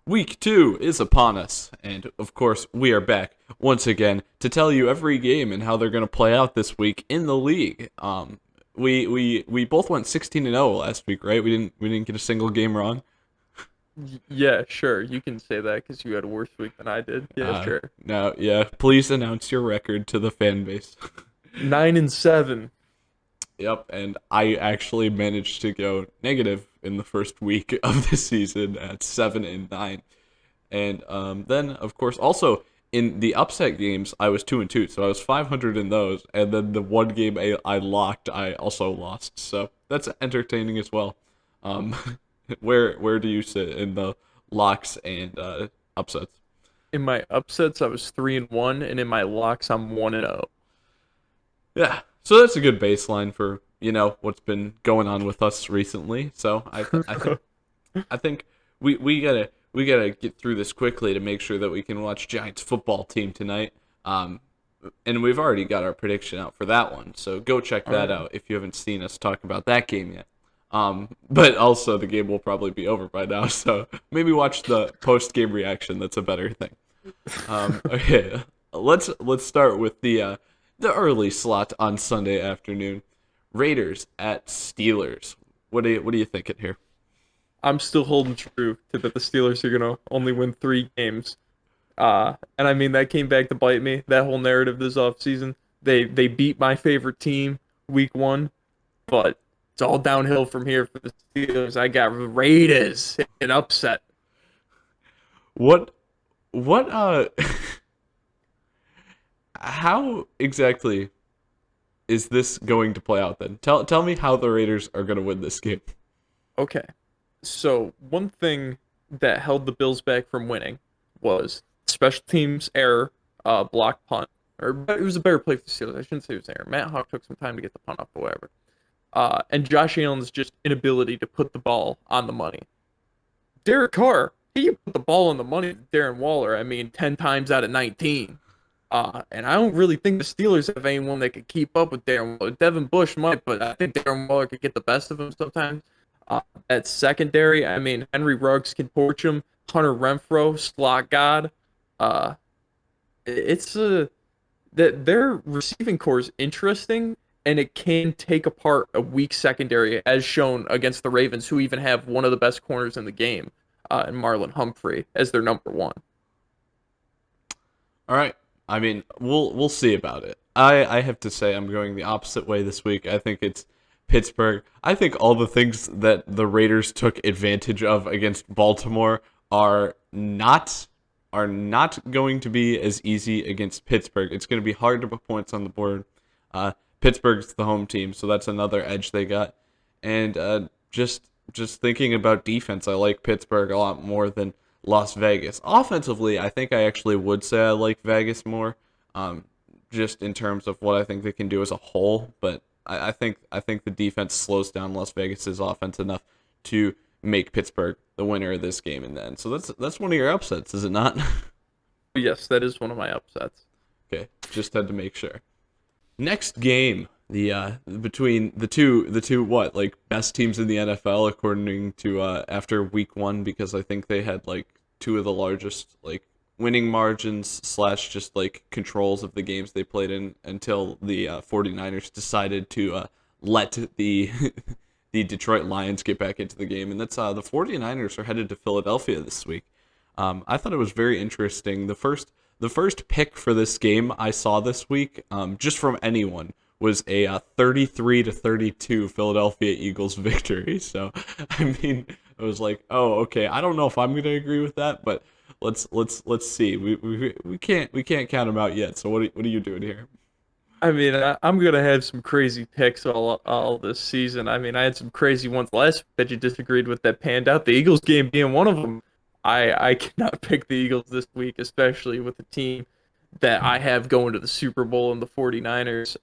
Week 2 is upon us, and of course, we are back once again to tell you every game and how they're going to play out this week in the league. We both went 16-0 last week, right? We didn't get a single game wrong. Yeah, sure. You can say that because you had a worse week than I did. Yeah, sure. No, yeah. Please announce your record to the fan base. 9-7. Yep, and I actually managed to go negative in the first week of the season at 7-9. And then, of course, also in the upset games, I was 2-2, so I was 500 in those. And then the one game I locked, I also lost. So that's entertaining as well. Um, where do you sit in the locks and upsets? In my upsets, I was 3-1, and in my locks, I'm 1-0. Yeah, so that's a good baseline for what's been going on with us recently. So I think we gotta get through this quickly to make sure that we can watch Giants football team tonight. Um, and we've already got our prediction out for that one, so go check All that right. out if you haven't seen us talk about that game yet. But also the game will probably be over by now, so maybe watch the post game reaction. That's a better thing. Okay, let's start with the early slot on Sunday afternoon. Raiders at Steelers. What are you thinking here? I'm still holding true to that the Steelers are gonna only win 3 games. And I mean that came back to bite me. That whole narrative this offseason. They beat my favorite team week 1, but it's all downhill from here for the Steelers. I got Raiders an upset. What what how exactly is this going to play out then? Tell me how the Raiders are going to win this game. Okay. So one thing that held the Bills back from winning was special teams error, block punt, or it was a better play for the Steelers. I shouldn't say it was error. Matt Hawk took some time to get the punt up or whatever. And Josh Allen's just inability to put the ball on the money. Derek Carr, he put the ball on the money to Darren Waller. I mean, 10 times out of 19. And I don't really think the Steelers have anyone that could keep up with Darren Waller. Devin Bush might, but I think Darren Waller could get the best of him sometimes. At secondary, I mean, Henry Ruggs can torch him. Hunter Renfro, slot god. Uh, it's that their receiving core is interesting, and it can take apart a weak secondary, as shown against the Ravens, who even have one of the best corners in the game, and Marlon Humphrey as their number one. All right. I mean, we'll see about it. I have to say I'm going the opposite way this week. I think it's Pittsburgh. I think all the things that the Raiders took advantage of against Baltimore are not are not going to be as easy against Pittsburgh. It's going to be hard to put points on the board. Pittsburgh's the home team, so that's another edge they got. And just thinking about defense, I like Pittsburgh a lot more than Las Vegas. Offensively, I think I actually would say I like Vegas more, um, just in terms of what I think they can do as a whole. But I think the defense slows down Las Vegas's offense enough to make Pittsburgh the winner of this game in the end. So that's one of your upsets, is it not? Yes, that is one of my upsets. Okay, just had to make sure. Next game, the between the two what like best teams in the NFL according to after week 1, because I think they had like two of the largest like winning margins slash just like controls of the games they played in until the 49ers decided to let the the Detroit Lions get back into the game, and that's the 49ers are headed to Philadelphia this week. I thought it was very interesting. The first pick for this game I saw this week, just from anyone, was a 33-32 Philadelphia Eagles victory. So, I mean, I was like, oh, okay. I don't know if I'm gonna agree with that, but let's see. We can't count them out yet. So what are you doing here? I mean, I'm gonna have some crazy picks all this season. I mean, I had some crazy ones last week that you disagreed with that panned out. The Eagles game being one of them. I cannot pick the Eagles this week, especially with the team that I have going to the Super Bowl and the 49ers.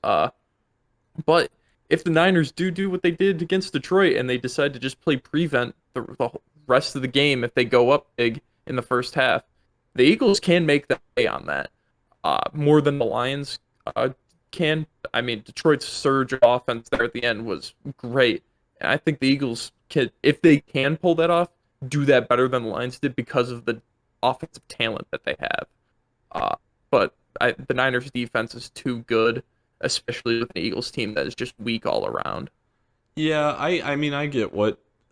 But if the Niners do what they did against Detroit and they decide to just play prevent the rest of the game if they go up big in the first half, the Eagles can make that play on that more than the Lions can. I mean, Detroit's surge of offense there at the end was great, and I think the Eagles can, if they can pull that off, do that better than the Lions did because of the offensive talent that they have. Uh, but the Niners defense is too good, especially with an Eagles team that is just weak all around. Yeah, I mean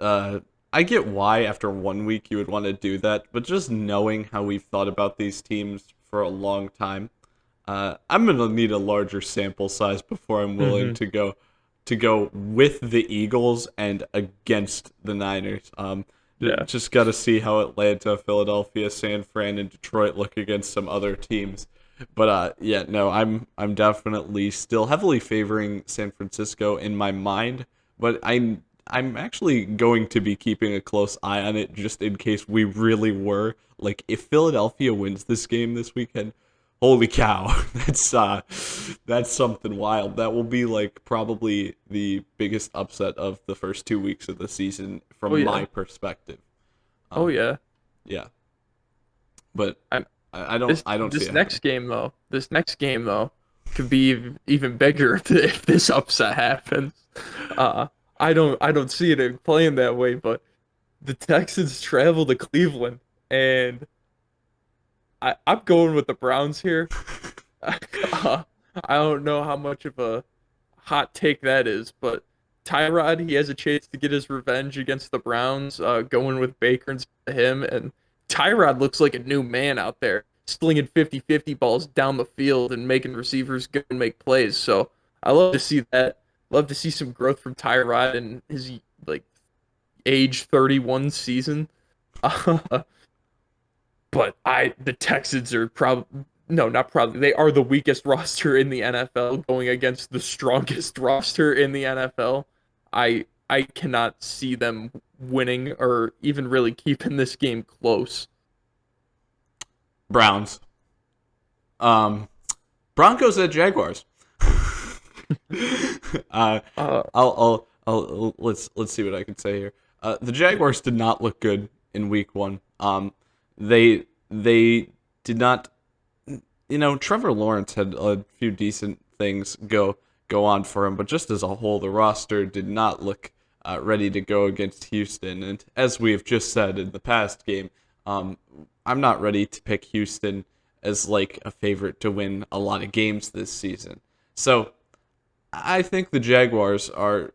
uh I get why after 1 week you would want to do that, but just knowing how we've thought about these teams for a long time, I'm gonna need a larger sample size before I'm willing Hmm. to go with the Eagles and against the Niners. Yeah. Just got to see how Atlanta, Philadelphia, San Fran, and Detroit look against some other teams. But yeah, no, I'm definitely still heavily favoring San Francisco in my mind, but I'm actually going to be keeping a close eye on it just in case we really were like if Philadelphia wins this game this weekend. Holy cow, that's something wild. That will be like probably the biggest upset of the first 2 weeks of the season Oh from yeah. my perspective. Oh Um, yeah. yeah, but I, I don't see this it happening. next game though, could be even bigger if this upset happens. Uh, I don't see it playing that way, but the Texans travel to Cleveland, and I'm going with the Browns here. Uh, I don't know how much of a hot take that is, but Tyrod, he has a chance to get his revenge against the Browns, going with Baker instead of him. And Tyrod looks like a new man out there, slinging 50-50 balls down the field and making receivers go and make plays. So I love to see that. Love to see some growth from Tyrod in his like age 31 season. But the Texans are probably no, not probably. They are the weakest roster in the NFL going against the strongest roster in the NFL. I cannot see them winning or even really keeping this game close. Browns, um, Broncos at Jaguars. uh, Uh, let's see what I can say here. The Jaguars did not look good in week one. They did not. Trevor Lawrence had a few decent things go on for him, but just as a whole, the roster did not look ready to go against Houston. And as we have just said in the past game, um, I'm not ready to pick Houston as like a favorite to win a lot of games this season. So I think the Jaguars are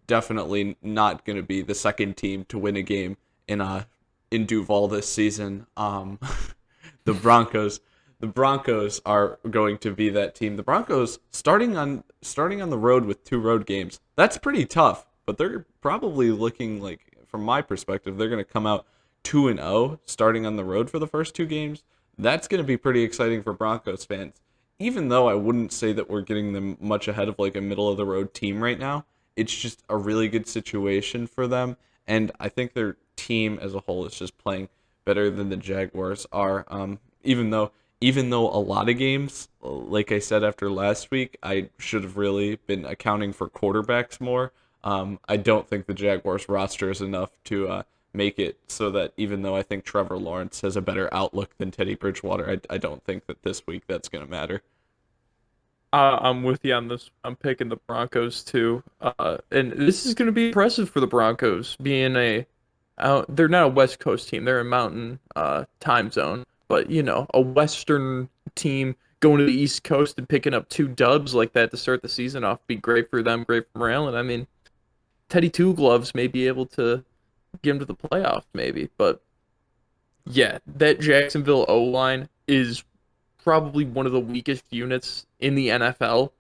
definitely not going to be the second team to win a game in Duval this season. The Broncos the Broncos are going to be that team. The Broncos starting on the road with 2 road games. That's pretty tough, but they're probably looking like from my perspective, they're going to come out 2-0 starting on the road for the first 2 games. That's going to be pretty exciting for Broncos fans. Even though I wouldn't say that we're getting them much ahead of like a middle of the road team right now, it's just a really good situation for them, and I think their team as a whole is just playing better than the Jaguars are. Even though a lot of games, like I said after last week, I should have really been accounting for quarterbacks more. I don't think the Jaguars roster is enough to make it so that even though I think Trevor Lawrence has a better outlook than Teddy Bridgewater, I don't think that this week that's going to matter. I'm with you on this. I'm picking the Broncos too. And this is going to be impressive for the Broncos, being they're not a West Coast team. They're a Mountain time zone, but a Western team going to the East Coast and picking up 2 dubs like that to start the season off be great for them, great for morale. And I mean, Teddy Two Gloves may be able to get him to the playoffs, maybe. But yeah, that Jacksonville O line is probably one of the weakest units in the NFL.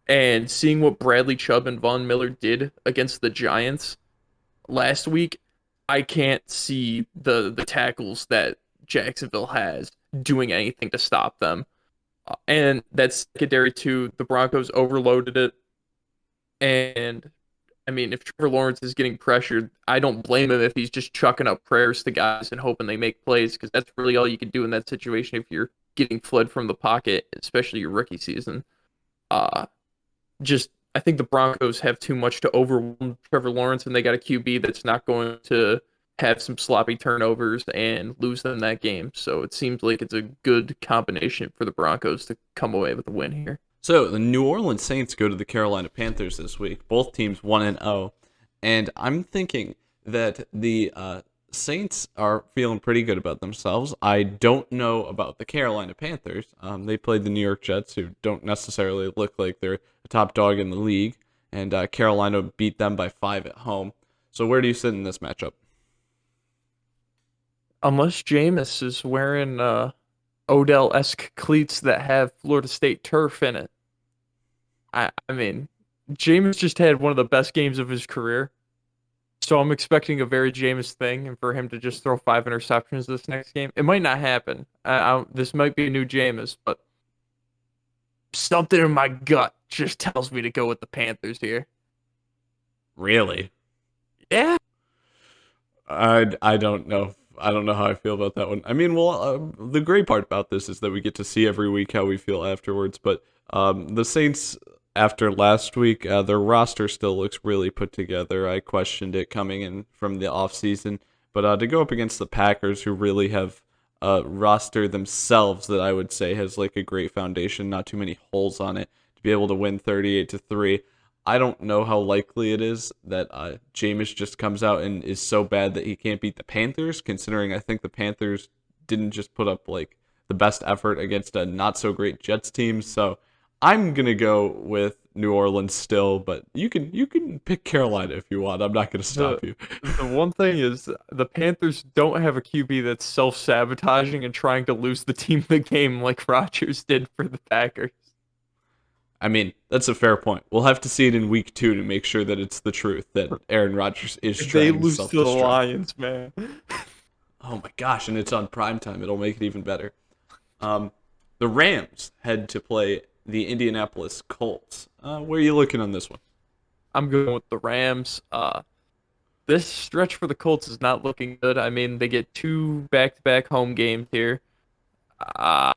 And seeing what Bradley Chubb and Von Miller did against the Giants last week, I can't see the tackles that Jacksonville has doing anything to stop them. And that's secondary to the Broncos overloaded it. And I mean, if Trevor Lawrence is getting pressured, I don't blame him if he's just chucking up prayers to guys and hoping they make plays because that's really all you can do in that situation if you're getting fled from the pocket, especially your rookie season. Uh, just I think the Broncos have too much to overwhelm Trevor Lawrence, and they got a QB that's not going to have some sloppy turnovers and lose them that game. So it seems like it's a good combination for the Broncos to come away with a win here. So the New Orleans Saints go to the Carolina Panthers this week. Both teams 1-0, and I'm thinking that Saints are feeling pretty good about themselves. I don't know about the Carolina Panthers. They played the New York Jets, who don't necessarily look like they're a top dog in the league, and Carolina beat them by 5 at home. So where do you sit in this matchup? Unless Jameis is wearing Odell-esque cleats that have Florida State turf in it. I mean, Jameis just had one of the best games of his career. So I'm expecting a very Jameis thing, and for him to just throw 5 interceptions this next game, it might not happen. This might be a new Jameis, but something in my gut just tells me to go with the Panthers here. Really? Yeah, I don't know. I don't know how I feel about that one. I mean, well, the great part about this is that we get to see every week how we feel afterwards. But the Saints, after last week, their roster still looks really put together. I questioned it coming in from the offseason. But to go up against the Packers, who really have a roster themselves that I would say has like a great foundation, not too many holes on it, to be able to win 38-3. I don't know how likely it is that Jameis just comes out and is so bad that he can't beat the Panthers, considering I think the Panthers didn't just put up like the best effort against a not so great Jets team. So I'm gonna go with New Orleans still, but you can pick Carolina if you want. I'm not gonna the stop you. the one thing is the Panthers don't have a QB that's self-sabotaging and trying to lose the team the game like Rodgers did for the Packers. I mean, that's a fair point. We'll have to see it in week 2 to make sure that it's the truth that Aaron Rodgers is If they trying to lose to the self-destruct. Lions, man. Oh my gosh, and it's on prime time. It'll make it even better. Um, the Rams head to play the Indianapolis Colts. Where are you looking on this one? I'm going with the Rams. This stretch for the Colts is not looking good. I mean, they get 2 back-to-back home games here. Uh,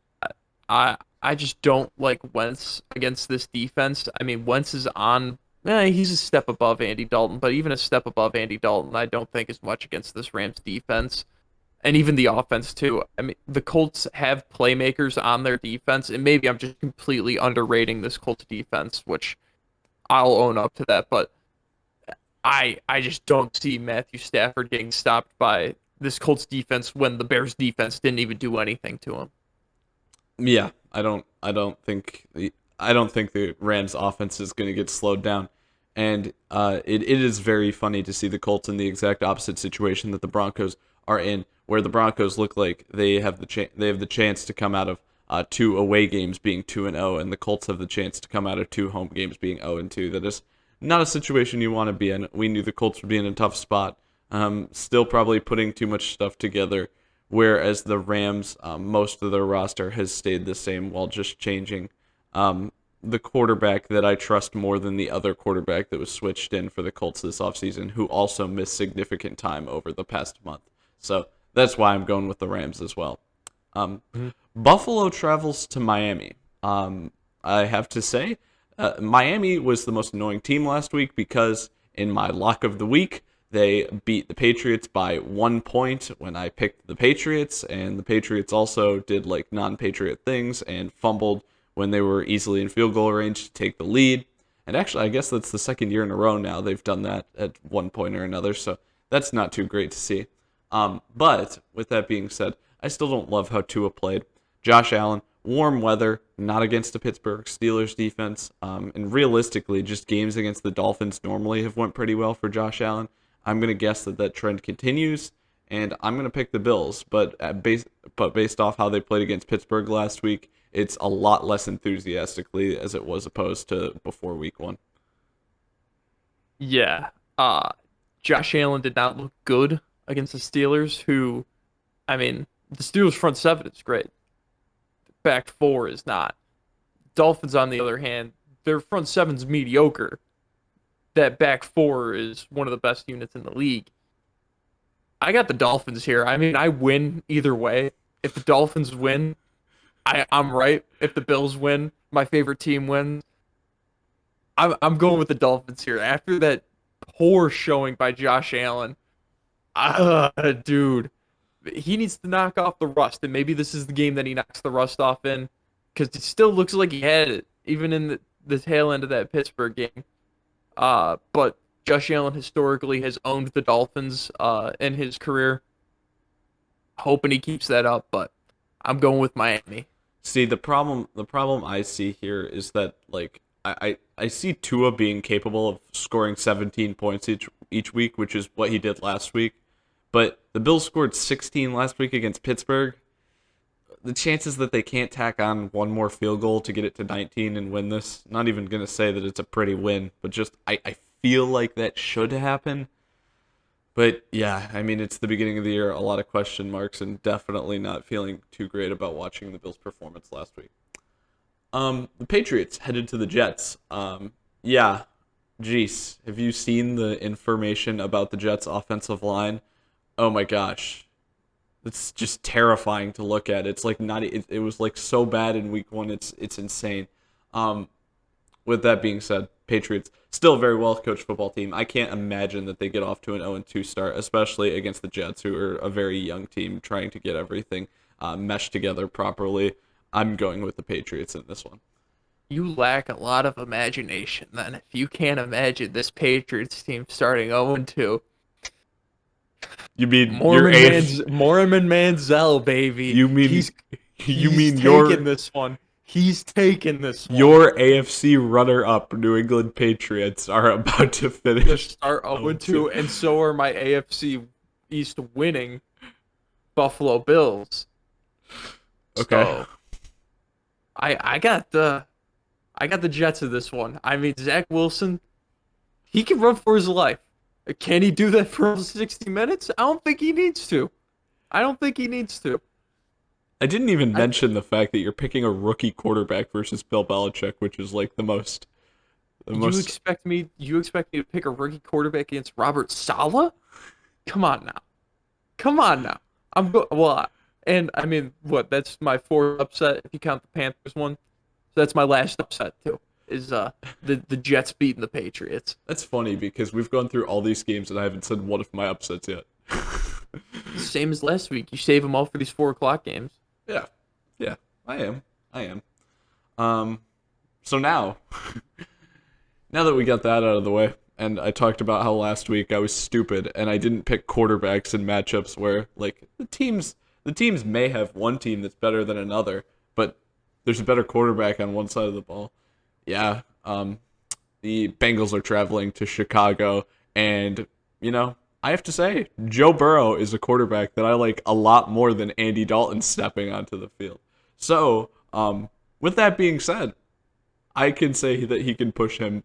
I just don't like Wentz against this defense. I mean, Wentz is on. He's a step above Andy Dalton, but even a step above Andy Dalton, I don't think is much against this Rams defense, and even the offense too. I mean, the Colts have playmakers on their defense, and maybe I'm just completely underrating this Colts defense, which I'll own up to that. But I just don't see Matthew Stafford getting stopped by this Colts defense when the Bears defense didn't even do anything to him. Yeah, I don't think the Rams offense is going to get slowed down. And it is very funny to see the Colts in the exact opposite situation that the Broncos are in, where the Broncos look like they have the chance to come out of 2 away games being 2-0, and the Colts have the chance to come out of 2 home games being 0-2. That is not a situation you want to be in. We knew the Colts would be in a tough spot. Still probably putting too much stuff together, whereas the Rams, most of their roster has stayed the same while just changing the quarterback that I trust more than the other quarterback that was switched in for the Colts this offseason, who also missed significant time over the past month. So that's why I'm going with the Rams as well. Um, Mhm. Buffalo travels to Miami. I have to say, Miami was the most annoying team last week because in my lock of the week, they beat the Patriots by 1 point when I picked the Patriots, and the Patriots also did like non-Patriot things and fumbled when they were easily in field goal range to take the lead. And actually, I guess that's the second year in a row now they've done that at one point or another, so that's not too great to see. But with that being said, I still don't love how Tua played. Josh Allen, warm weather, not against the Pittsburgh Steelers defense, and realistically, just games against the Dolphins normally have went pretty well for Josh Allen. I'm going to guess that trend continues, and I'm going to pick the Bills. But based off how they played against Pittsburgh last week, it's a lot less enthusiastically as it was opposed to before week 1. Yeah. Josh Allen did not look good against the Steelers, who, I mean, the Steelers front seven is great. Back four is not. Dolphins, on the other hand, their front seven's mediocre. That back four is one of the best units in the league. I got the Dolphins here. I mean, I win either way. If the Dolphins win, I'm right. If the Bills win, my favorite team wins. I'm going with the Dolphins here. After that poor showing by Josh Allen, dude, he needs to knock off the rust, and maybe this is the game that he knocks the rust off in, because it still looks like he had it, even in the tail end of that Pittsburgh game. But Josh Allen historically has owned the Dolphins in his career. Hoping he keeps that up, but I'm going with Miami. See, the problem I see here is that like I see Tua being capable of scoring 17 points each week, which is what he did last week. But the Bills scored 16 last week against Pittsburgh. The chances that they can't tack on one more field goal to get it to 19 and win this, not even going to say that it's a pretty win, but just I feel like that should happen. But yeah, I mean, it's the beginning of the year, a lot of question marks, and definitely not feeling too great about watching the Bills' performance last week. The Patriots headed to the Jets. Yeah, geez, have you seen the information about the Jets' offensive line? Oh my gosh, it's just terrifying to look at. It's like not. It was like so bad in week one. It's insane. Um, with that being said, Patriots still a very well coached football team. I can't imagine that they get off to an 0-2 start, especially against the Jets, who are a very young team trying to get everything meshed together properly. I'm going with the Patriots in this one. You lack a lot of imagination then. If you can't imagine this Patriots team starting 0-2. You mean your Mormon Manziel, baby. You mean he's your taking this one. He's taking this one. your AFC runner-up New England Patriots are about to To finish start 0-2, and so are my AFC East winning Buffalo Bills. Okay. So, I got the Jets in this one. I mean, Zach Wilson, he can run for his life. Can he do that for 60 minutes? I don't think he needs to. I didn't even mention the fact that you're picking a rookie quarterback versus Bill Belichick, which is like the most. You expect me to pick a rookie quarterback against Robert Saleh? Come on now. And I mean, what? That's my fourth upset if you count the Panthers one. So that's my last upset too. Is the Jets beating the Patriots? That's funny because we've gone through all these games and I haven't said one of my upsets yet. Same as last week. You save them all for these 4 o'clock games. Yeah, I am. So now, now that we got that out of the way, and I talked about how last week I was stupid and I didn't pick quarterbacks in matchups where like the teams may have one team that's better than another, but there's a better quarterback on one side of the ball. Yeah, the Bengals are traveling to Chicago, and I have to say, Joe Burrow is a quarterback that I like a lot more than Andy Dalton stepping onto the field. So, with that being said, I can say that he can push them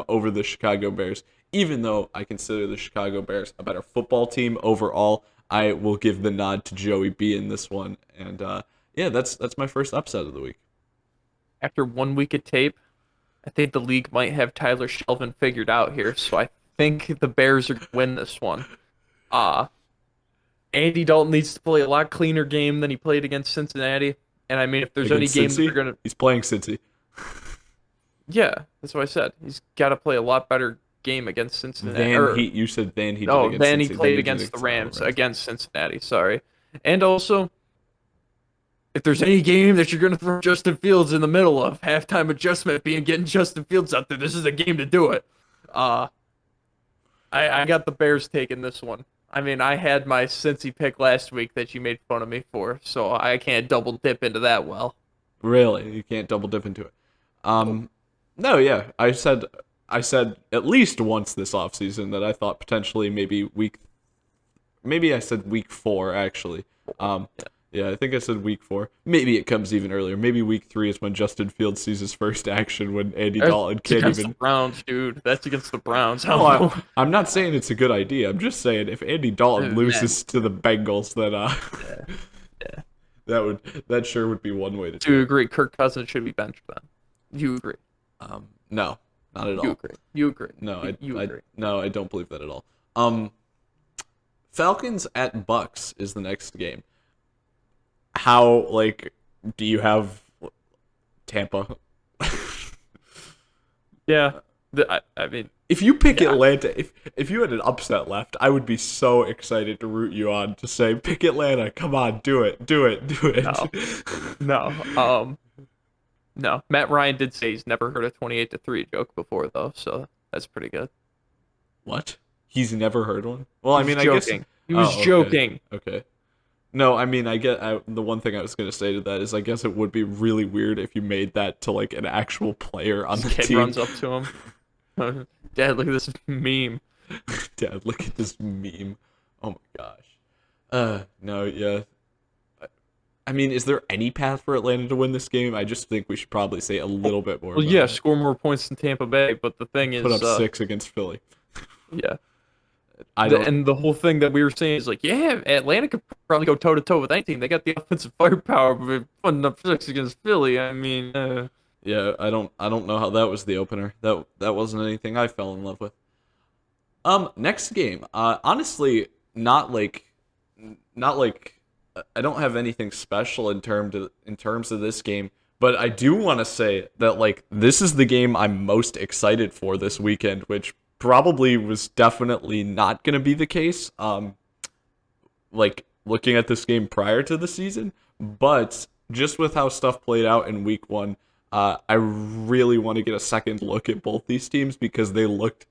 over the Chicago Bears. Even though I consider the Chicago Bears a better football team overall, I will give the nod to Joey B in this one. And yeah, that's my first upset of the week. After 1 week of tape, I think the league might have Tyler Shelvin figured out here, so I think the Bears are going to win this one. Andy Dalton needs to play a lot cleaner game than he played against Cincinnati. And I mean, if there's any games that are going to... He's playing Cincy. Yeah, that's what I said. He's got to play a lot better game against Cincinnati. You said than he did no, against than he Cincy. played against the Rams, against Cincinnati, sorry. And also, if there's any game that you're going to throw Justin Fields in the middle of, halftime adjustment being getting Justin Fields out there, this is a game to do it. I got the Bears taking this one. I mean, I had my Cincy pick last week that you made fun of me for, so I can't double dip into that well. Really? You can't double dip into it. No, yeah. I said at least once this offseason that I thought potentially maybe I said week 4 actually. Yeah, I think I said week 4. Maybe it comes even earlier. Maybe week 3 is when Justin Fields sees his first action when Andy Dalton can't against even. The Browns, dude. That's against the Browns. I'm not saying it's a good idea. I'm just saying if Andy Dalton loses to the Bengals, then yeah. that sure would be one way to do it. You agree? Kirk Cousins should be benched then. You agree? No, not at all. You agree? No, you agree. No, I don't believe that at all. Falcons at Bucks is the next game. How, do you have Tampa? Yeah. I mean... If you pick Atlanta, if you had an upset left, I would be so excited to root you on to say, pick Atlanta, come on, do it. No. No. Matt Ryan did say he's never heard a 28-3 joke before, though, so that's pretty good. What? He's never heard one? Well, I He's mean, I guess. joking. He was Oh, okay. joking. Okay. No, I mean, the one thing I was gonna say to that is I guess it would be really weird if you made that to like an actual player on This the kid team. runs up to him. Dad, look at this meme. Dad, look at this meme. Oh my gosh. No, yeah. I mean, is there any path for Atlanta to win this game? I just think we should probably say a little bit more Well, about yeah, it. score more points than Tampa Bay, but the thing Put is, up 6 against Philly. yeah. I don't. And the whole thing that we were saying is like, yeah, Atlanta could probably go toe to toe with any team. They got the offensive firepower, but putting up 6 against Philly, I mean, Yeah, I don't know how that was the opener. That wasn't anything I fell in love with. Next game. Honestly, not like I don't have anything special in terms of this game, but I do want to say that like this is the game I'm most excited for this weekend, which probably was definitely not going to be the case. Like looking at this game prior to the season, but just with how stuff played out in week 1, I really want to get a second look at both these teams because they looked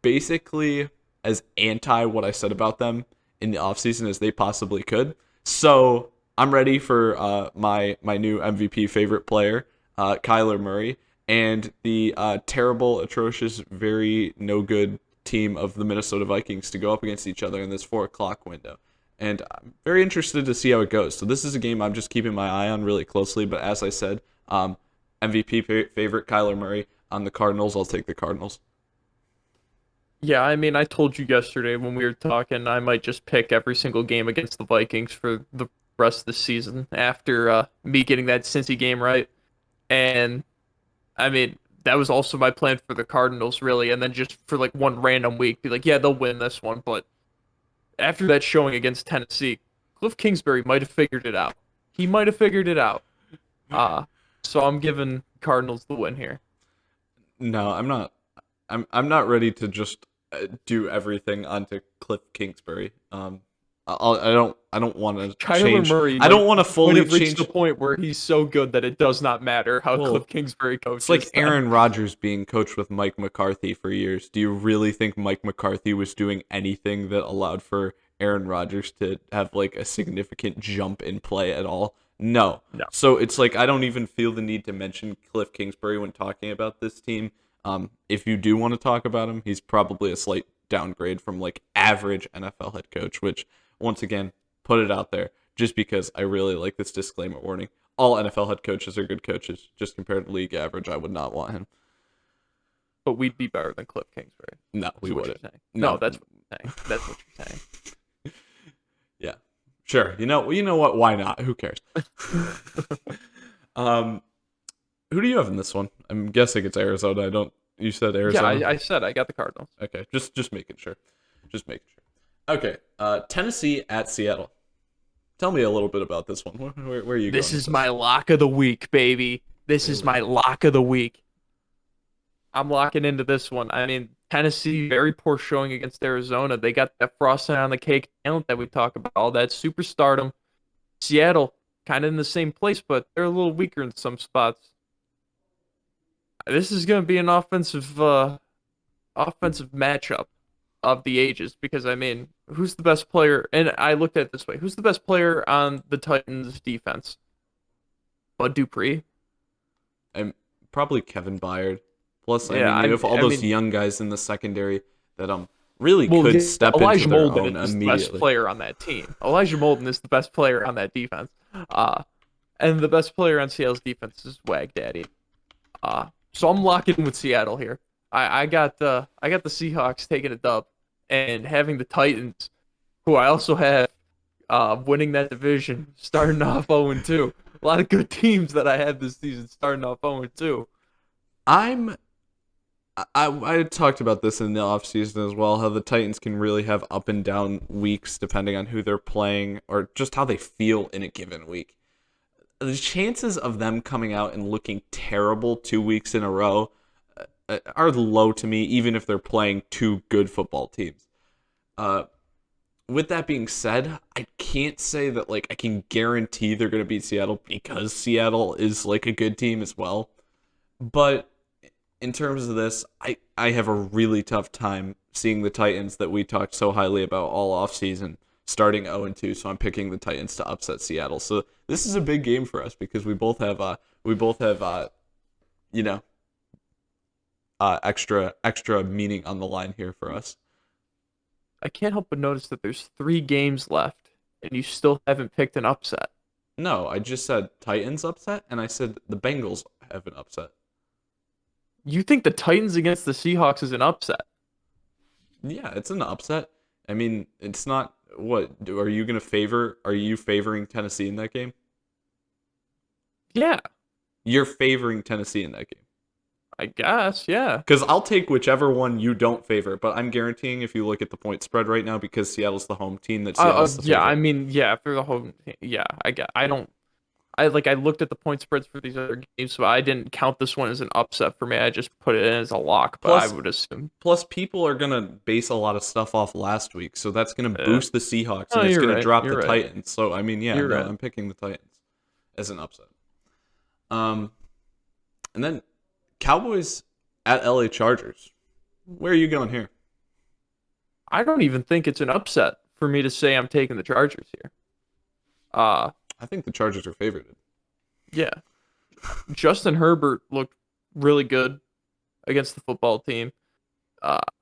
basically as anti what I said about them in the offseason as they possibly could. So I'm ready for my new MVP favorite player, Kyler Murray, and the terrible, atrocious, very no good team of the Minnesota Vikings to go up against each other in this 4 o'clock window. And I'm very interested to see how it goes. So this is a game I'm just keeping my eye on really closely. But as I said, MVP favorite Kyler Murray on the Cardinals. I'll take the Cardinals. yeah, I mean, I told you yesterday when we were talking, I might just pick every single game against the Vikings for the rest of the season after me getting that Cincy game right. And I mean, that was also my plan for the Cardinals, really. And then just for like one random week, be like, yeah, they'll win this one. But after that showing against Tennessee, Cliff Kingsbury might have figured it out. He might have figured it out. Uh, so I'm giving Cardinals the win here. No, I'm not. I'm not ready to just do everything onto Cliff Kingsbury. I don't want to Kyler change. Murray I don't might, want to might fully have reached change. the point where he's so good that it does not matter how Well, Cliff Kingsbury It's like coaches them. Aaron Rodgers being coached with Mike McCarthy for years. Do you really think Mike McCarthy was doing anything that allowed for Aaron Rodgers to have like a significant jump in play at all? No. No. So it's like I don't even feel the need to mention Cliff Kingsbury when talking about this team. If you do want to talk about him, he's probably a slight downgrade from like average NFL head coach, which once again, put it out there just because I really like this disclaimer warning. All NFL head coaches are good coaches. Just compared to league average, I would not want him. But we'd be better than Cliff Kingsbury. No, we Is what wouldn't. you're saying. No. No, that's what you're saying. That's what you're saying. Yeah, sure. You know what? Why not? Who cares? Who do you have in this one? I'm guessing it's Arizona. I don't. You said Arizona. Yeah, I said I got the Cardinals. Okay, just making sure. Just making sure. Okay, Tennessee at Seattle. Tell me a little bit about this one. Where are you going? This with is my lock of the week, baby. This is my lock of the week. I'm locking into this one. I mean, Tennessee, very poor showing against Arizona. They got that frosting on the cake talent that we talk about, all that superstardom. Seattle, kind of in the same place, but they're a little weaker in some spots. This is going to be an offensive matchup of the ages because, I mean, who's the best player? And I looked at it this way. Who's the best player on the Titans defense? Bud Dupree? And probably Kevin Byard. Plus, Yeah, I mean, you have all those mean, young guys in the secondary that really well, could yeah, step Elijah into their Molden own is the best immediately. player on that team. Elijah Molden is the best player on that defense. And the best player on Seattle's defense is Wag Daddy. So I'm locking in with Seattle here. I got the Seahawks taking a dub and having the Titans, who I also have winning that division, starting off 0-2. A lot of good teams that I had this season starting off 0-2. I talked about this in the offseason as well, how the Titans can really have up and down weeks depending on who they're playing or just how they feel in a given week. The chances of them coming out and looking terrible 2 weeks in a row are low to me, even if they're playing two good football teams. With that being said, I can't say that like I can guarantee they're going to beat Seattle because Seattle is like a good team as well. But in terms of this, I have a really tough time seeing the Titans that we talked so highly about all offseason starting 0-2, so I'm picking the Titans to upset Seattle. So this is a big game for us because we both have you know extra meaning on the line here for us. I can't help but notice that there's 3 games left, and you still haven't picked an upset. No, I just said Titans upset, and I said the Bengals have an upset. You think the Titans against the Seahawks is an upset? Yeah, it's an upset. I mean, it's not. What are you gonna favor? Are you favoring Tennessee in that game? Yeah, You're favoring Tennessee in that game. I guess. Yeah. Because I'll take whichever one you don't favor, but I'm guaranteeing if you look at the point spread right now, because Seattle's the home team, that Seattle's the Yeah. I favorite. mean, yeah. For the whole, yeah. I get. I don't. I like. I looked at the point spreads for these other games, but I didn't count this one as an upset for me. I just put it in as a lock. But I Plus, would assume. plus people are gonna base a lot of stuff off last week, so that's gonna Yeah. boost the Seahawks Oh, and it's you're gonna right. drop the You're right. Titans. So I mean, yeah, You're no, right. I'm picking the Titans as an upset. Um, and then Cowboys at LA Chargers. Where are you going here? I don't even think it's an upset for me to say I'm taking the Chargers here. Uh, I think the Chargers are favored. yeah. Justin Herbert looked really good against the football team.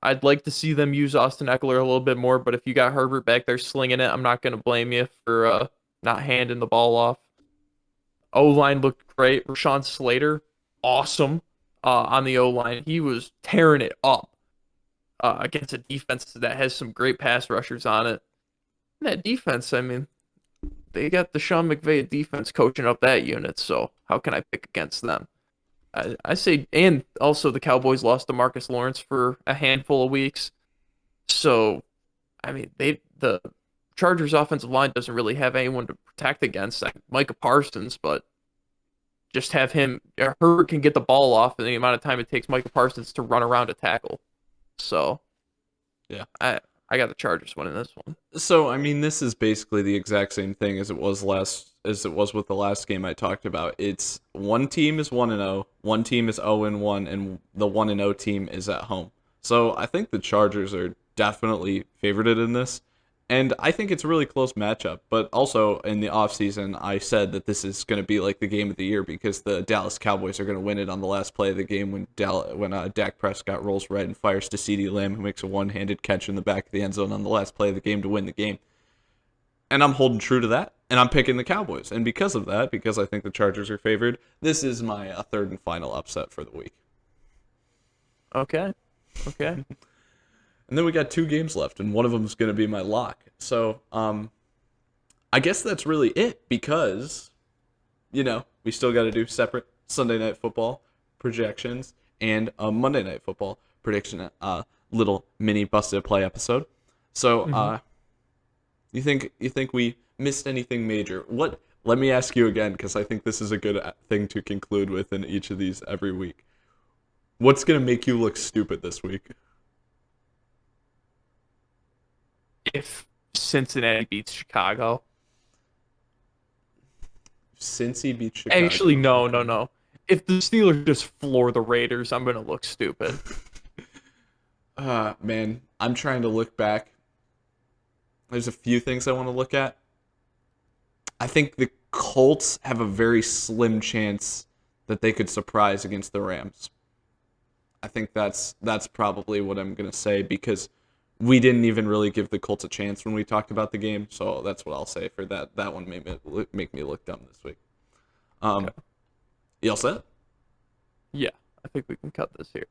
I'd like to see them use Austin Eckler a little bit more, but if you got Herbert back there slinging it, I'm not going to blame you for not handing the ball off. O line looked great. Rashawn Slater, awesome on the O line. He was tearing it up against a defense that has some great pass rushers on it. And that defense, I mean, they got the Sean McVay defense coaching up that unit, so how can I pick against them? I say, and also the Cowboys lost to Marcus Lawrence for a handful of weeks. So, I mean, the Chargers offensive line doesn't really have anyone to protect against, like Micah Parsons, but just have him. Herbert can get the ball off in the amount of time it takes Micah Parsons to run around a tackle. So, Yeah. I got the Chargers winning this one. So I mean, this is basically the exact same thing as it was with the last game I talked about. It's one team is 1-0, one team is 0-1, and the 1-0 team is at home. So I think the Chargers are definitely favored in this. And I think it's a really close matchup. But also in the offseason, I said that this is going to be like the game of the year because the Dallas Cowboys are going to win it on the last play of the game when Dak Prescott rolls right and fires to CeeDee Lamb, who makes a one-handed catch in the back of the end zone on the last play of the game to win the game. And I'm holding true to that, and I'm picking the Cowboys. And because of that, because I think the Chargers are favored, this is my third and final upset for the week. Okay. Okay. And then we got 2 games left, and one of them is going to be my lock. So, I guess that's really it because, we still got to do separate Sunday Night Football projections and a Monday Night Football prediction, little mini busted play episode. So, you think we missed anything major? Let me ask you again, because I think this is a good thing to conclude with in each of these every week. What's going to make you look stupid this week? If Cincinnati beats Chicago. Cincy beats Chicago. Actually, no. If the Steelers just floor the Raiders, I'm gonna look stupid. Man, I'm trying to look back. There's a few things I want to look at. I think the Colts have a very slim chance that they could surprise against the Rams. I think that's probably what I'm gonna say because we didn't even really give the Colts a chance when we talked about the game, so that's what I'll say for that. That one made make me look dumb this week. Okay. You all set? Yeah, I think we can cut this here.